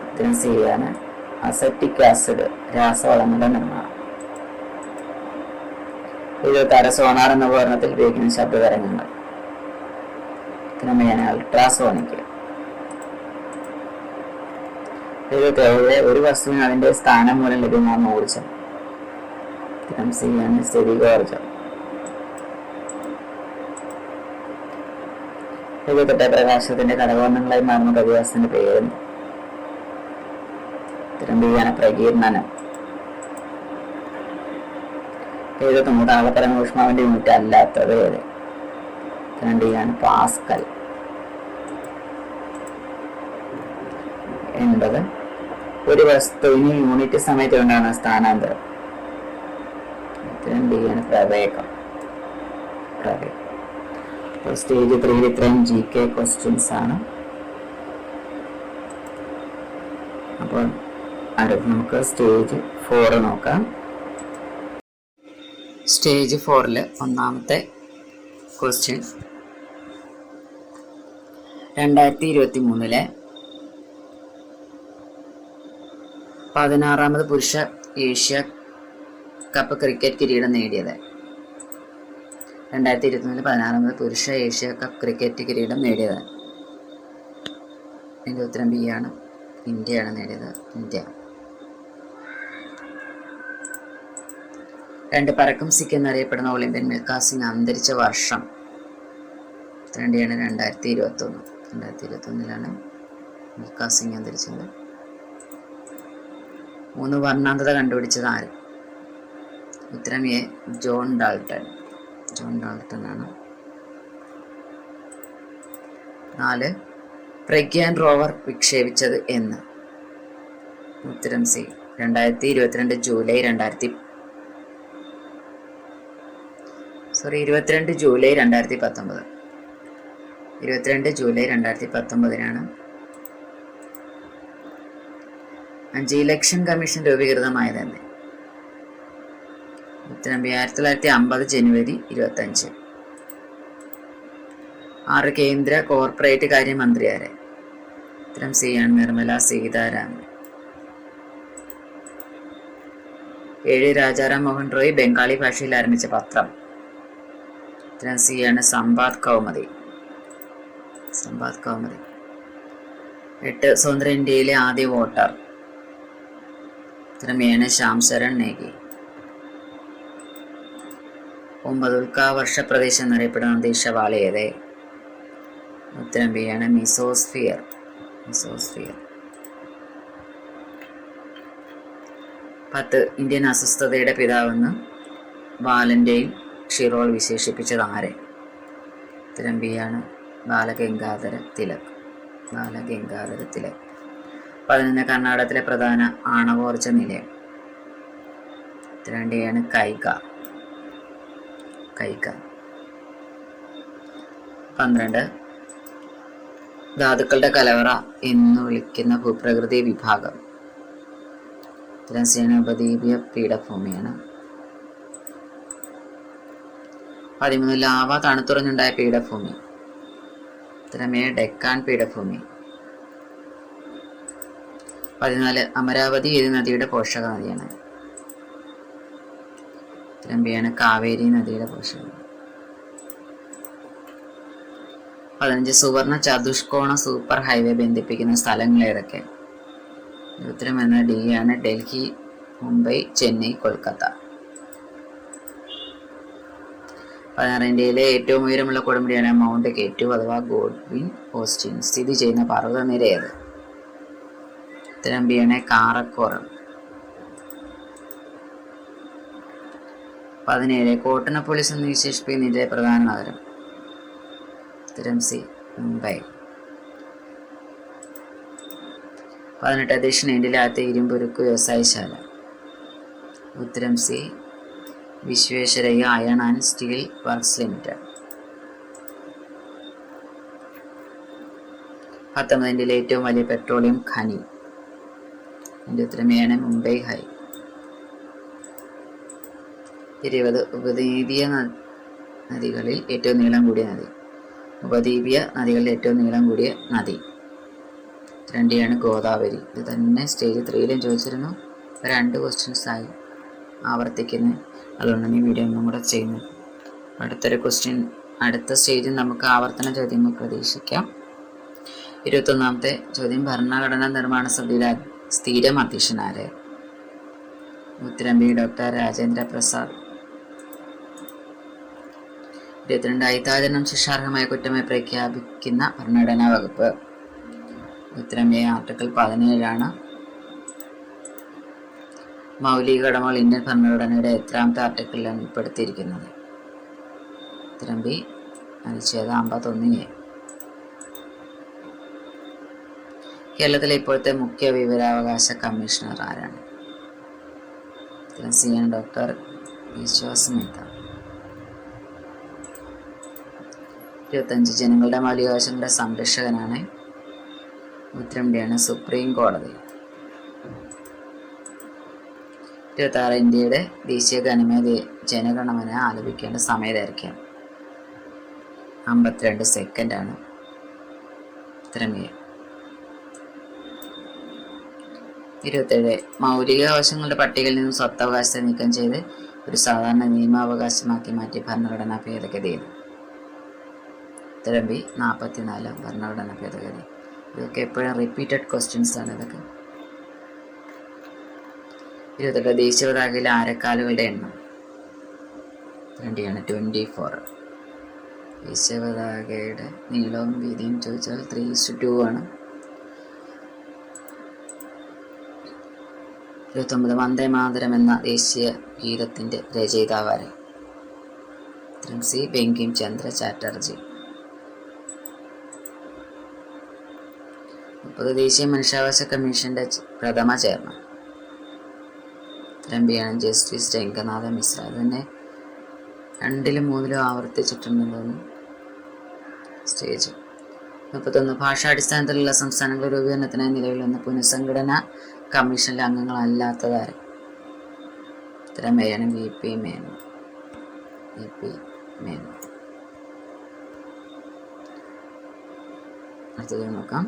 ഉത്തരം സി ആണ്. അസറ്റിക് ആസിഡ് രാസവളങ്ങളുടെ നിർമ്മാണം. 76 സോണാർ എന്ന ഉപകരണത്തിൽ ഉപയോഗിക്കുന്ന ശബ്ദതരംഗങ്ങൾ. ഉത്തരം അൾട്രാസോണിക്. 77 ഒരു വസ്തുവിന് അതിന്റെ സ്ഥാനം മൂലം ലഭ്യമാകുന്ന ഊർജം. ഉത്തരം സി ആണ്. സ്ഥിതികോർജം. 78 പ്രകാശത്തിന്റെ ഘടകവർണ്ണങ്ങളായി മാറുന്ന പ്രതിഭാസത്തിന്റെ പേര്. ഉത്തരം ബി ആണ്. പ്രകീർണനം. 79 താപതരംഗ ഊഷ്മാവിന്റെ യൂണിറ്റ് അല്ലാത്തത് ഏത്? ഉത്തരം ഡി ആണ്. പാസ്കൽ. 80 ഒരു വസ്തുവിന് യൂണിറ്റ് സമയത്ത് ഉണ്ടാകുന്ന സ്ഥാനാന്തരം. ഉത്തരം ഡി ആണ്. പ്രവേഗം. സ്റ്റേജ് 3 ഇത്രയും GK ക്വസ്റ്റ്യൻസ് ആണ്. അപ്പോൾ അടുത്ത് നമുക്ക് സ്റ്റേജ് 4 നോക്കാം. സ്റ്റേജ് 4 ഒന്നാമത്തെ ക്വസ്റ്റ്യൻ 2023 16ാമത് പുരുഷ ഏഷ്യ കപ്പ് ക്രിക്കറ്റ് കിരീടം നേടിയത്. 2023 16ാമത് പുരുഷ ഏഷ്യ കപ്പ് ക്രിക്കറ്റ് കിരീടം നേടിയത്. ഇതിൻ്റെ ഉത്തരം ബി ആണ്. ഇന്ത്യയാണ് നേടിയത്. ഇന്ത്യ. 2 പറക്കും സിക്ക് എന്നറിയപ്പെടുന്ന ഒളിമ്പ്യൻ മിൽഖ സിംഗ് അന്തരിച്ച വർഷം. ഉത്തരം ഡി ആണ്. 2021. 2021 മിൽഖ സിംഗ് അന്തരിച്ചത്. 3 വർണ്ണാന്തത കണ്ടുപിടിച്ചത് ആര്? ഉത്തരം എ ജോൺ ഡാൾട്ടൺ. ആണ്. 4 പ്രഗ്യാൻ റോവർ വിക്ഷേപിച്ചത് എന്ന്? ഉത്തരം C 2022 July 2019. 22 July 2019 5 election commission രൂപീകൃതമായതെന്ന്? ഉത്തരം ബി 1950 ജനുവരി 25. 6 കേന്ദ്ര കോർപ്പറേറ്റ് കാര്യമന്ത്രി ആരെ? ഉത്തരം സി ആണ്. നിർമ്മല സീതാരാമൻ. 7 രാജാറാം മോഹൻ റോയ് ബംഗാളി ഭാഷയിൽ ആരംഭിച്ച പത്രം. ഉത്തരം സി ആണ്. സംബാദ് കൗമുദി. 8 സ്വതന്ത്ര ഇന്ത്യയിലെ ആദ്യ വോട്ടർ. ഉത്തരം എ ആണ്. ശ്യാം ശരൺ നേഗി. 9 ഉൽക്കാവർഷ പ്രദേശം എന്നറിയപ്പെടുന്ന അന്തരീക്ഷവാള ഏത്? ഉത്തരം ബി ആണ്. മിസോസ്ഫിയർ. 10 ഇന്ത്യൻ അസ്വസ്ഥതയുടെ പിതാവെന്ന് ബാലന്റെയും ഷിറോൾ വിശേഷിപ്പിച്ചത് ആരെ? ഉത്തരം ബി ആണ്. ബാലഗംഗാധര തിലക്. 11 കർണാടകത്തിലെ പ്രധാന ആണവോർജ നിലയം. ഉത്തരം ഡി ആണ് കൈക. 12 ധാതുക്കളുടെ കലവറ എന്ന് വിളിക്കുന്ന ഭൂപ്രകൃതി വിഭാഗം. ഉത്തരം സി ആണ് ഉപദ്വീപീയ പീഠഭൂമിയാണ്. 13 ലാവ തണുത്തുറഞ്ഞുണ്ടായ പീഠഭൂമി. ഉത്തരം എ ഡെക്കാൻ പീഠഭൂമി. 14 അമരാവതി ഏത് നദിയുടെ പോഷക നദിയാണ്? ഉത്തരം ബി ആണ് കാവേരി നദിയുടെ പോഷക. 15 സുവർണ ചതുഷ്കോണ സൂപ്പർ ഹൈവേ ബന്ധിപ്പിക്കുന്ന സ്ഥലങ്ങൾ ഏതൊക്കെ? ഉത്തരം എന്ന ഡി ആണ് ഡൽഹി, മുംബൈ, ചെന്നൈ, കൊൽക്കത്ത. 16 ഇന്ത്യയിലെ ഏറ്റവും ഉയരമുള്ള കൊടുമുടിയാണ് മൗണ്ട് കെറ്റു അഥവാ ഗോഡ്വിൻ ഓസ്റ്റിൻ സ്ഥിതി ചെയ്യുന്ന പർവ്വതനിര ഏത്? ഉത്തരം ബി ആണ് കാറക്കോറം. 17 കോട്ടണപ്പോളിസ് എന്ന് വിശേഷിപ്പിക്കുന്ന ഇന്ത്യയിലെ പ്രധാന നഗരം. ഉത്തരം സി മുംബൈ. 18 ദക്ഷിണേന്ത്യയിലെ ആദ്യത്തെ ഇരുമ്പുരുക്ക് വ്യവസായശാല. ഉത്തരം C Visvesvaraya iron and steel works limited. 19 ഇന്ത്യയിലെ ഏറ്റവും വലിയ പെട്രോളിയം ഖനി. ഇതിൻ്റെ ഉത്തരമാണ് മുംബൈ ഹൈ. 20 ഉപദ്വീപീയ നദികളിൽ ഏറ്റവും നീളം കൂടിയ നദി. ഉപദ്വീപീയ നദികളിൽ ഏറ്റവും നീളം കൂടിയ നദി. ഉത്തരം ഡി ആണ് ഗോദാവരി. ഇത് തന്നെ സ്റ്റേജ് 3യിലും ചോദിച്ചിരുന്നു. 2 ക്വസ്റ്റ്യൻസ് ആയി ആവർത്തിക്കുന്നത്. അതുകൊണ്ടാണ് ഈ വീഡിയോ ഒന്നും കൂടെ ചെയ്യുന്നത്. അടുത്തൊരു ക്വസ്റ്റ്യൻ, അടുത്ത സ്റ്റേജിൽ നമുക്ക് ആവർത്തന ചോദ്യങ്ങൾ പ്രതീക്ഷിക്കാം. 21ാമത്തെ ചോദ്യം, ഭരണഘടനാ നിർമ്മാണ സഭയിലെ സ്ഥിരം അധ്യക്ഷനാര്? ഉത്തരം ബി ഡോക്ടർ രാജേന്ദ്ര പ്രസാദ്. 22 അയിത്താചരണം ശിക്ഷാർഹമായ കുറ്റമായി പ്രഖ്യാപിക്കുന്ന ഭരണഘടനാ വകുപ്പ്. ഉത്തരം എ ആർട്ടിക്കിൾ 17 ആണ്. മൗലിക കടമകൾ ഇന്ത്യൻ ഭരണഘടനയുടെ എത്രാമത്തെ ആർട്ടിക്കിളിലാണ് ഉൾപ്പെടുത്തിയിരിക്കുന്നത്? ഉത്തരം ബി അനുച്ഛേദം 51A. കേരളത്തിലെ ഇപ്പോഴത്തെ മുഖ്യ വിവരാവകാശ കമ്മീഷണർ ആരാണ്? ഉത്തരം സി ആണ് ഡോക്ടർ വിശ്വാസ് മേത്ത. 25 ജനങ്ങളുടെ മൗലികാവകാശങ്ങളുടെ സംരക്ഷകനാണ്. ഉത്തരം ഡി ആണ് സുപ്രീം കോടതി. 26 ഇന്ത്യയുടെ ദേശീയ ഗാനമായ ജനഗണമന ആലപിക്കേണ്ട സമയദൈർഘ്യം 52 സെക്കൻഡാണ്. ഉത്തരം എ. 27 മൗലികാവകാശങ്ങളുടെ പട്ടികയിൽ നിന്നും സ്വത്തവകാശത്തെ നീക്കം ചെയ്ത് ഒരു സാധാരണ നിയമാവകാശമാക്കി മാറ്റിയ ഭരണഘടനാ ഭേദഗതി. ഉത്തരം ബി 44 ഭരണഘടനാ ഭേദഗതി. ഇതൊക്കെ എപ്പോഴും റിപ്പീറ്റഡ് ക്വസ്റ്റ്യൻസ് ആണ്. ഇതൊക്കെ 28 ദേശീയ പതാകയിലെ ആരക്കാലുകളുടെ എണ്ണം. ഉത്തരം ഡി ആണ് 24. ദേശീയ പതാകയുടെ നീളവും വീതിയും ചോദിച്ചാൽ 3:2 ആണ്. 29 വന്ദേ മാതരം എന്ന ദേശീയ ഗീതത്തിന്റെ രചയിതാവാര്? ഉത്തരം സി ബങ്കിം ചന്ദ്ര ചാറ്റർജി. 30 ദേശീയ മനുഷ്യാവകാശ കമ്മീഷന്റെ പ്രഥമ ചെയർമാൻ. ഉത്തരം ബി ആണ് ജസ്റ്റിസ് രംഗനാഥ മിശ്ര. തന്നെ 2ലും 3ലും ആവർത്തിച്ചിട്ടുണ്ടെന്ന് സ്റ്റേജ്. 31 ഭാഷാടിസ്ഥാനത്തിലുള്ള സംസ്ഥാനങ്ങളുടെ രൂപീകരണത്തിനായി നിലവിൽ വന്ന പുനഃസംഘടന കമ്മീഷനിലെ അംഗങ്ങളല്ലാത്തതാര്? ഉത്തരം എ ആണ് VP മേനോൻ. അടുത്തത് നോക്കാം.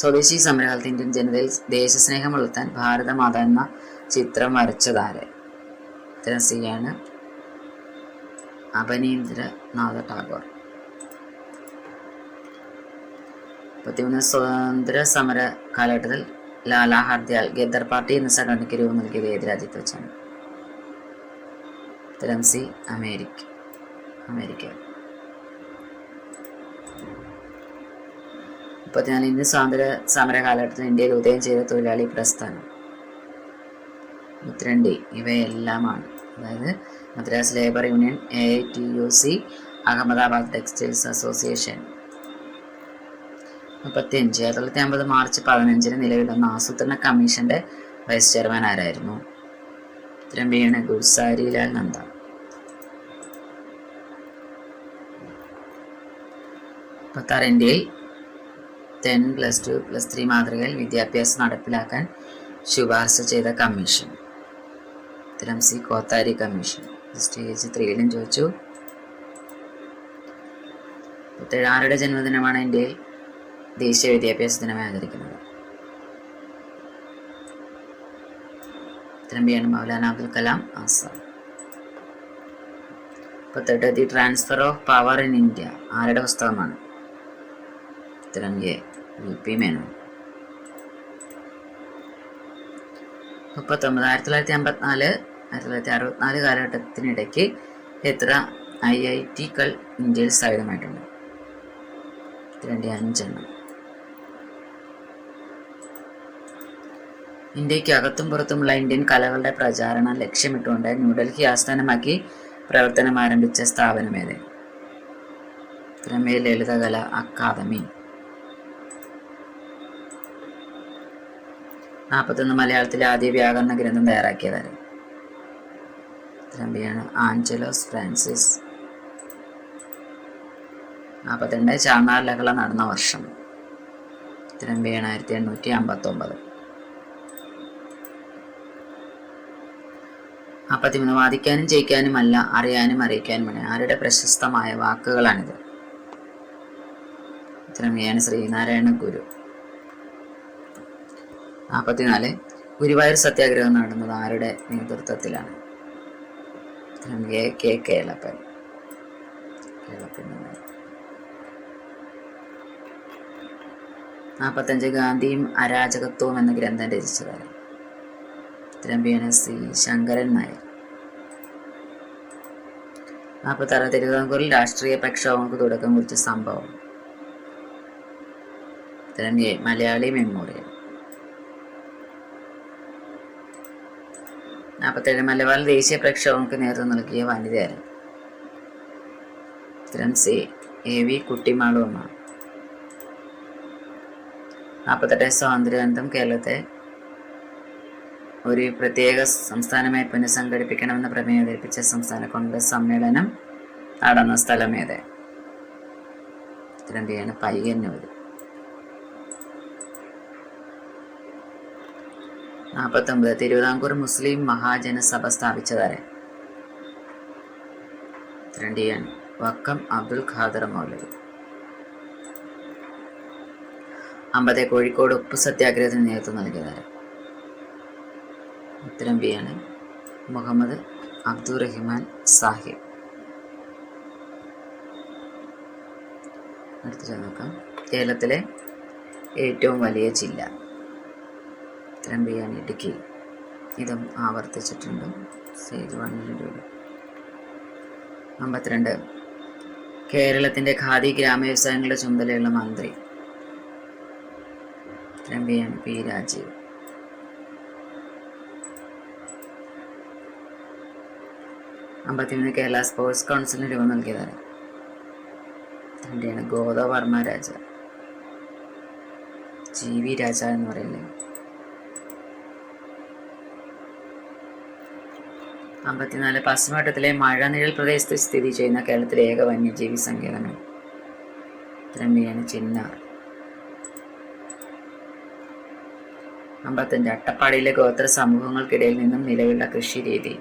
സ്വദേശി സമരകാലത്ത് ഇന്ത്യൻ ജനതയിൽ ദേശസ്നേഹം വളർത്താൻ ഭാരതമാത എന്ന ചിത്രം വരച്ചതാര്? ഉത്തരം സി ആണ് അബനീന്ദ്രനാഥ ടാഗോർ. 33 സ്വാതന്ത്ര്യ സമര കാലഘട്ടത്തിൽ ലാലാ ഹർദ്യാൽ ഗദർ പാർട്ടി എന്ന സംഘടനയ്ക്ക് രൂപം നൽകിയത് ഏത് രാജ്യത്ത് വെച്ചാണ്? ഉത്തരം സി അമേരിക്ക. 34 ഇന്ത്യൻ സ്വാതന്ത്ര്യ സമര കാലഘട്ടത്തിൽ ഇന്ത്യയിൽ ഉദയം ചെയ്ത തൊഴിലാളി പ്രസ്ഥാനം. ഉത്തരം ഡി ഇവയെല്ലാമാണ്. അതായത് Madras labour union, AITUC, Ahmedabad textiles association. 1950 March 15 നിലവിൽ വന്ന ആസൂത്രണ കമ്മീഷന്റെ വൈസ് ചെയർമാൻ ആരായിരുന്നു? ഉത്തരം ബി ആണ് ഗുൽസാരിലാൽ നന്ദ. 56 ഇന്ത്യയിൽ 10+2+3 മാതൃകയിൽ വിദ്യാഭ്യാസം നടപ്പിലാക്കാൻ ശുപാർശ ചെയ്ത കമ്മീഷൻ? ഉത്തരം സി കോത്താരി കമ്മീഷൻ. സ്റ്റേജ് 3യിലും ചോദിച്ചു. 57 ആരുടെ ജന്മദിനമാണ് ഇന്ത്യയിൽ ദേശീയ വിദ്യാഭ്യാസ ദിനമായി ആചരിക്കുന്നത്? ഉത്തരം ബി ആണ് Maulana Abdul Kalam Azad. 58 the transfer of power in India ആരുടെ പുസ്തകമാണ്? ഉത്തരം എ VP മേനോൻ. 39 1964 കാലഘട്ടത്തിനിടയ്ക്ക് എത്ര IIT-കൾ ഇന്ത്യയിൽ സ്ഥാപിതമായിട്ടുണ്ട്? ഉത്തരം ഡി 5 എണ്ണം. ഇന്ത്യക്ക് അകത്തും പുറത്തുമുള്ള ഇന്ത്യൻ കലകളുടെ പ്രചാരണം ലക്ഷ്യമിട്ടുകൊണ്ട് ന്യൂഡൽഹി ആസ്ഥാനമാക്കി പ്രവർത്തനം ആരംഭിച്ച സ്ഥാപനം ഏത്? ഉത്തരം എ ലളിതകല അക്കാദമി. 41 മലയാളത്തിലെ ആദ്യ വ്യാകരണ ഗ്രന്ഥം തയ്യാറാക്കിയതാണ്? ഉത്തരം ബി ആണ് ആഞ്ചലോസ് ഫ്രാൻസിസ്. 42 ചാന്നാർ ലഹള നടന്ന വർഷം? ഉത്തരം ബി ആണ് 1859. 43 വാദിക്കാനും ജയിക്കാനുമല്ല അറിയാനും അറിയിക്കാനുമാണ് ആരുടെ പ്രശസ്തമായ വാക്കുകളാണിത്? ഉത്തരം എ ആണ് ശ്രീനാരായണ ഗുരു. 44 ഗുരുവായൂർ സത്യാഗ്രഹം നടന്നത് ആരുടെ നേതൃത്വത്തിലാണ്? ഉത്തരം എ കെ കേളപ്പൻ. 45 ഗാന്ധിയും അരാജകത്വവും എന്ന ഗ്രന്ഥം രചിച്ചതാണ്? ഉത്തരം ബി ആണ് സി ശങ്കരൻ നായർ. 46 തിരുവിതാംകൂറിൽ രാഷ്ട്രീയ പ്രക്ഷോഭങ്ങൾക്ക് തുടക്കം കുറിച്ച സംഭവം? ഉത്തരം എ മലയാളി മെമ്മോറിയൽ. 47 മലബാറിൽ ദേശീയ പ്രക്ഷോഭങ്ങൾക്ക് നേതൃത്വം നൽകിയ വനിതയാര്? ഉത്തരം സി AV കുട്ടിമാളുമ്മ. 48 സ്വാതന്ത്ര്യാനന്തരം കേരളത്തെ ഒരു പ്രത്യേക സംസ്ഥാനമായി പുനഃസംഘടിപ്പിക്കണമെന്ന പ്രമേയം അവതരിപ്പിച്ച സംസ്ഥാന കോൺഗ്രസ് സമ്മേളനം നടന്ന സ്ഥലം ഏത്? ഉത്തരം ബി ആണ് പയ്യന്നൂർ. 49 തിരുവിതാംകൂർ മുസ്ലിം മഹാജനസഭ സ്ഥാപിച്ചതാരെ? ഉത്തരം ഡി ആണ് വക്കം അബ്ദുൽ ഖാദർ മൗലവി. 50 കോഴിക്കോട് ഉപ്പ് സത്യാഗ്രഹത്തിന് നേതൃത്വം നൽകിയതാരെ? ഉത്തരം ബി ആണ് മുഹമ്മദ് അബ്ദുറഹിമാൻ സാഹിബ്. അടുത്ത നോക്കാം. കേരളത്തിലെ ഏറ്റവും വലിയ ജില്ല? ഉത്തരം ബി ആണ് ഇടുക്കി. ഇതും ആവർത്തിച്ചിട്ടുണ്ട് സ്റ്റേജ് 1. 52 കേരളത്തിൻ്റെ ഖാദി ഗ്രാമവ്യവസായങ്ങളുടെ ചുമതലയുള്ള മന്ത്രി? ഉത്തരം ബി ആണ് പി രാജീവ്. 53 കേരള സ്പോർട്സ് കൗൺസിലിന് രൂപം നൽകിയതാണ്? ഉത്തരം ഡി ആണ് ഗോദവർമ്മ രാജ. GV രാജ എന്ന് പറയുന്നത്. 54 പശ്ചിമഘട്ടത്തിലെ മഴനിഴൽ പ്രദേശത്ത് സ്ഥിതി ചെയ്യുന്ന കേരളത്തിലെ ഏക വന്യജീവി സങ്കേതങ്ങൾ? ഉത്തരം ബി ആണ് ചിന്നാർ. 55 അട്ടപ്പാടിയിലെ ഗോത്ര സമൂഹങ്ങൾക്കിടയിൽ നിന്നും നിലവിലുള്ള കൃഷി രീതി?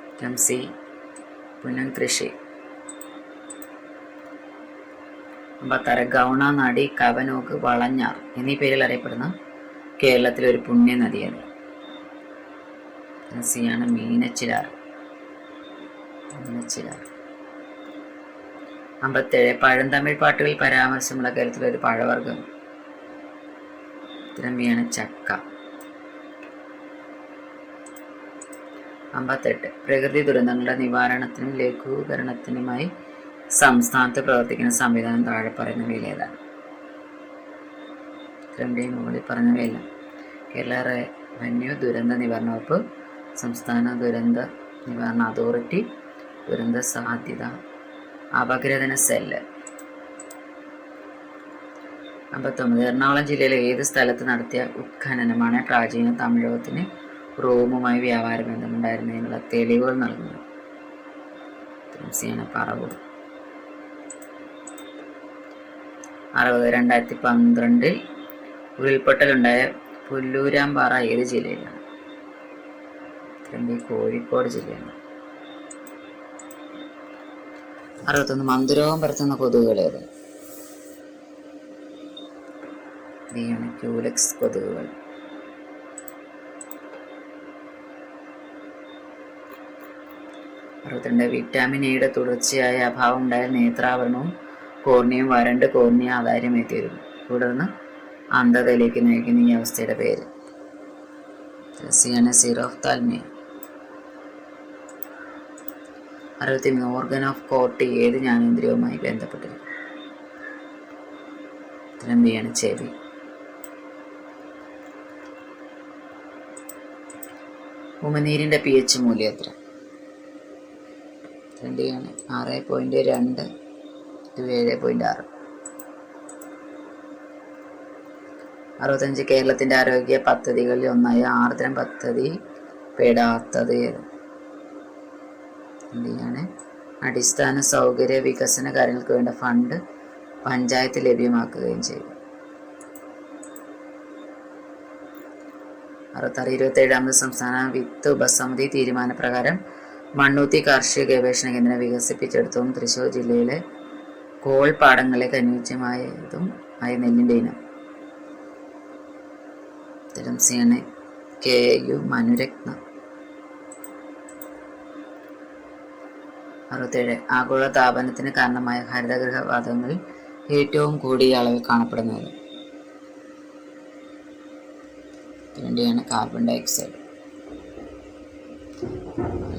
ഉത്തരം സി പുനം കൃഷി. 56 ഗൗണ, നടി, കവനോക്ക്, വളഞ്ഞാർ എന്നീ പേരിൽ അറിയപ്പെടുന്ന കേരളത്തിലെ ഒരു പുണ്യ നദിയാണ്? സി ആണ് മീനച്ചിലാർ. 57 പഴന്തമിഴ് പാട്ടുകളിൽ പരാമർശമുള്ള കേരളത്തിലെ ഒരു പഴവർഗ്ഗം? ഉത്തരം ബി ആണ് ചക്ക. 58 പ്രകൃതി ദുരന്തങ്ങളുടെ നിവാരണത്തിനും ലഘൂകരണത്തിനുമായി സംസ്ഥാനത്ത് പ്രവർത്തിക്കുന്ന സംവിധാനം താഴെ പറയുന്നവയിൽ ഏതാണ്? ഉത്തരം ഡി മുകളിൽ പറഞ്ഞവയെല്ലാം. കേരള റവന്യൂ ദുരന്ത നിവാരണ വകുപ്പ്, സംസ്ഥാന ദുരന്ത നിവാരണ അതോറിറ്റി, ദുരന്ത സാധ്യത അപഗ്രഥന സെല്ല്. 59. എറണാകുളം ജില്ലയിലെ ഏത് സ്ഥലത്ത് നടത്തിയ ഉത്ഖനനമാണ് പ്രാചീന തമിഴകത്തിന് റോമുമായി വ്യാപാര ബന്ധമുണ്ടായിരുന്നതിനുള്ള തെളിവുകൾ നൽകുന്നത്? പറവൂർ. 60. 2012 ഉരുൾപൊട്ടലുണ്ടായ പുല്ലൂരാമ്പാറ ഏത് ജില്ലയിലാണ്? കോഴിക്കോട് ജില്ലയാണ്. 61. മന്ദരോഗം പരത്തുന്ന കൊതുകുകൾ ഏത്? ക്യൂലെക്സ് കൊതുകുകൾ. 62. വിറ്റാമിൻ എയുടെ തുടർച്ചയായ അഭാവം ഉണ്ടായാൽ നേത്രാവരണവും കോർണിയയും വരണ്ട് കോർണിയ ആധാര്യമായി തീരുന്നു. തുടർന്ന് അന്ധതയിലേക്ക് നയിക്കുന്ന ഈ അവസ്ഥയുടെ പേര്? സീറോഫ്താൽമിയ. 63. ഓർഗൻ ഓഫ് കോർട്ടി ഏത് ജ്ഞാനേന്ദ്രിയവുമായി ബന്ധപ്പെട്ടിരിക്കുന്നു? ചെവി. 'ഉമിനീരിന്റെ pH മൂല്യം എത്ര? 6.2 to 7.6. 65. കേരളത്തിന്റെ ആരോഗ്യ പദ്ധതികളിൽ ഒന്നായ ആർദ്രം പദ്ധതി പെടാത്തത് ഏത്? അടിസ്ഥാന സൗകര്യ വികസന കാര്യങ്ങൾക്ക് വേണ്ട ഫണ്ട് പഞ്ചായത്ത് ലഭ്യമാക്കുകയും ചെയ്തു. 66. 27ാമത് സംസ്ഥാന വിത്ത് ഉപസമിതി തീരുമാനപ്രകാരം മണ്ണൂത്തി കാർഷിക ഗവേഷണ കേന്ദ്രം വികസിപ്പിച്ചെടുത്തതും തൃശ്ശൂർ ജില്ലയിലെ കോൾ പാടങ്ങളിലേക്ക് അനുയോജ്യമായതും ആയ നെല്ലിൻ്റെ ഇനം? KU മനുരത്ന. 67. ആഗോള താപനത്തിന് കാരണമായ ഹരിതഗൃഹ വാതകങ്ങളിൽ ഏറ്റവും കൂടിയ അളവിൽ കാണപ്പെടുന്നത്? Carbon dioxide.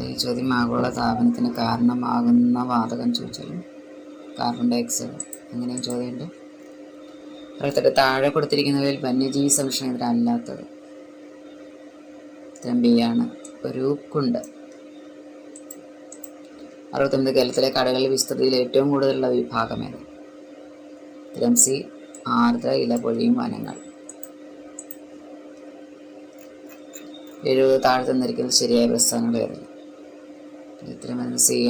ഈ ചോദ്യം ആഗോള താപനത്തിന് കാരണമാകുന്ന വാതകം ചോദിച്ചാലും കാർബൺ ഡയോക്സൈഡ് അങ്ങനെയും ചോദ്യമുണ്ട്. താഴെ കൊടുത്തിരിക്കുന്നവയിൽ വന്യജീവി സംരക്ഷണത്തിന് അല്ലാത്തത്? രൂപക്കുണ്ട്. 69. കേരളത്തിലെ കടകളിൽ വിസ്തൃതിയിൽ ഏറ്റവും കൂടുതലുള്ള വിഭാഗം ഏത്? ആർദ്ര ഇലപൊഴിയും വനങ്ങൾ. 70. താഴെ തന്നിരിക്കുന്നത് ശരിയായ പ്രസ്ഥാനങ്ങൾ ഏത്?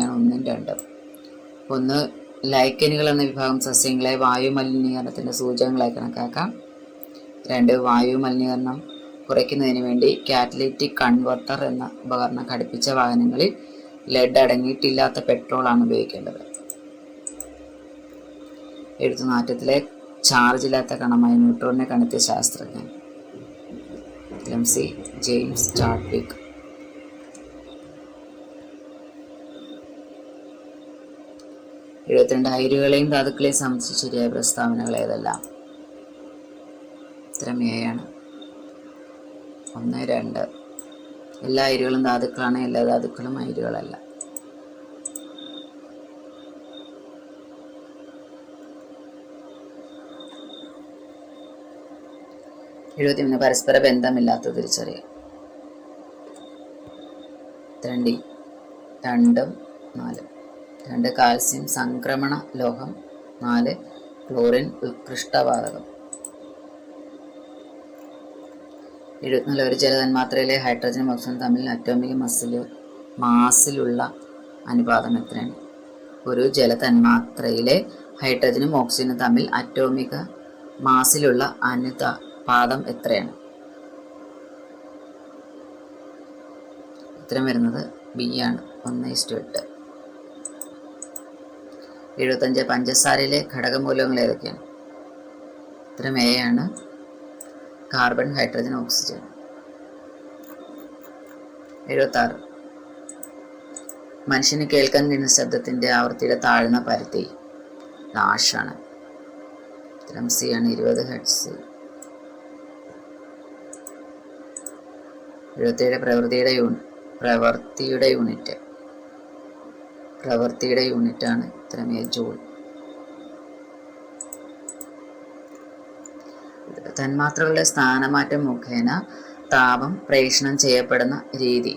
ആണ് 1 ഉം 2. 1. ലൈക്കനുകൾ എന്ന വിഭാഗം സസ്യങ്ങളെ വായു മലിനീകരണത്തിന്റെ സൂചകങ്ങളായി കണക്കാക്കാം. 2. വായു മലിനീകരണം കുറയ്ക്കുന്നതിന് വേണ്ടി കാറ്റലിറ്റിക് കൺവെർട്ടർ എന്ന ഉപകരണം ഘടിപ്പിച്ച വാഹനങ്ങളിൽ ലെഡ് അടങ്ങിയിട്ടില്ലാത്ത പെട്രോളാണ് ഉപയോഗിക്കേണ്ടത്. എഴുത്തുനാറ്റത്തിലെ ചാർജില്ലാത്ത കണമായ ന്യൂട്രോണിനെ കണ്ടെത്തിയ ശാസ്ത്രജ്ഞൻ? James Chadwick. 72. അയിരുകളെയും ധാതുക്കളെയും സംബന്ധിച്ച് ശരിയായ പ്രസ്താവനകൾ ഏതെല്ലാം? ആണ് 1, 2. എല്ലാ അയിരുകളും ധാതുക്കളാണ്, എല്ലാ ധാതുക്കളും അയിരുകളല്ല. 73. പരസ്പര ബന്ധമില്ലാത്ത തിരിച്ചറിയൽ? 2, 4. 2. കാൽസ്യം സംക്രമണ ലോഹം. 4. ക്ലോറിൻ ഉത്കൃഷ്ടവാതകം. 74. ഒരു ജലതന്മാത്രയിലെ ഹൈഡ്രജനും ഓക്സിജനും തമ്മിൽ അറ്റോമിക് മാസിലുള്ള അനുപാതം എത്രയാണ്? ഒരു ജലതന്മാത്രയിലെ ഹൈഡ്രജനും ഓക്സിജനും തമ്മിൽ അറ്റോമിക മാസിലുള്ള അനുപാതം എത്രയാണ്? ഉത്തരം വരുന്നത് ബി ആണ്, 1:8. 75. പഞ്ചസാരയിലെ ഘടകമൂലകങ്ങൾ ഏതൊക്കെയാണ്? ഉത്തരം എ ആണ്, കാർബൺ, ഹൈഡ്രജൻ, ഓക്സിജൻ. 76. മനുഷ്യന് കേൾക്കാൻ കഴിയുന്ന ശബ്ദത്തിന്റെ ആവൃത്തിയുടെ താഴ്ന്ന പരിധി ആണ്. ഉത്തരം സി ആണ്, 20 ഹെർട്സ്. 77. പ്രവൃത്തിയുടെ യൂണിറ്റ് ആണ്. ഉത്തരം എ, ജൂൾ. തന്മാത്രകളുടെ സ്ഥാനമാറ്റം മുഖേന താപം പ്രേഷണം ചെയ്യപ്പെടുന്ന രീതി?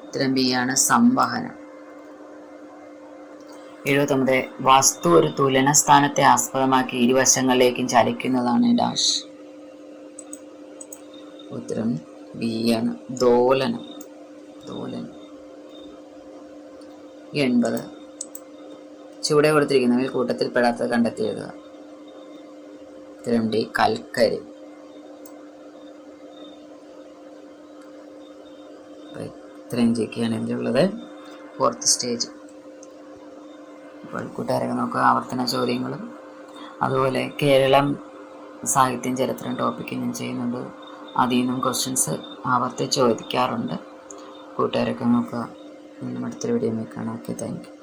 ഉത്തരം ബി ആണ്, സംവഹനം. 79 വസ്തു ഒരു തുലന സ്ഥാനത്തെ ആസ്പദമാക്കി ഇരുവശങ്ങളിലേക്കും ചലിക്കുന്നതാണ് ഡാഷ്. ഉത്തരം ബി ആണ്, ദോലനം. 80 ചുവടെ കൊടുത്തിരിക്കുന്നവയിൽ കൂട്ടത്തിൽ പെടാത്തത് കണ്ടെത്തി എഴുതുക. ഉത്തരം ഡി, കൽക്കരി. ഇത്രയും ജയിക്കുകയാണ് ഇതിലുള്ളത്. 4th stage. ഇപ്പോൾ കൂട്ടുകാരൊക്കെ നോക്കുക, ആവർത്തന ചോദ്യങ്ങളും അതുപോലെ കേരളം സാഹിത്യം ചരിത്രം ടോപ്പിക്ക് ഞാൻ ചെയ്യുന്നുണ്ട്. അതിൽ നിന്നും ക്വസ്റ്റ്യൻസ് ആവർത്തിച്ച് ചോദിക്കാറുണ്ട്. കൂട്ടുകാരൊക്കെ നോക്കുക. അടുത്തൊരു വീഡിയോ കാണാം. Okay, thank you.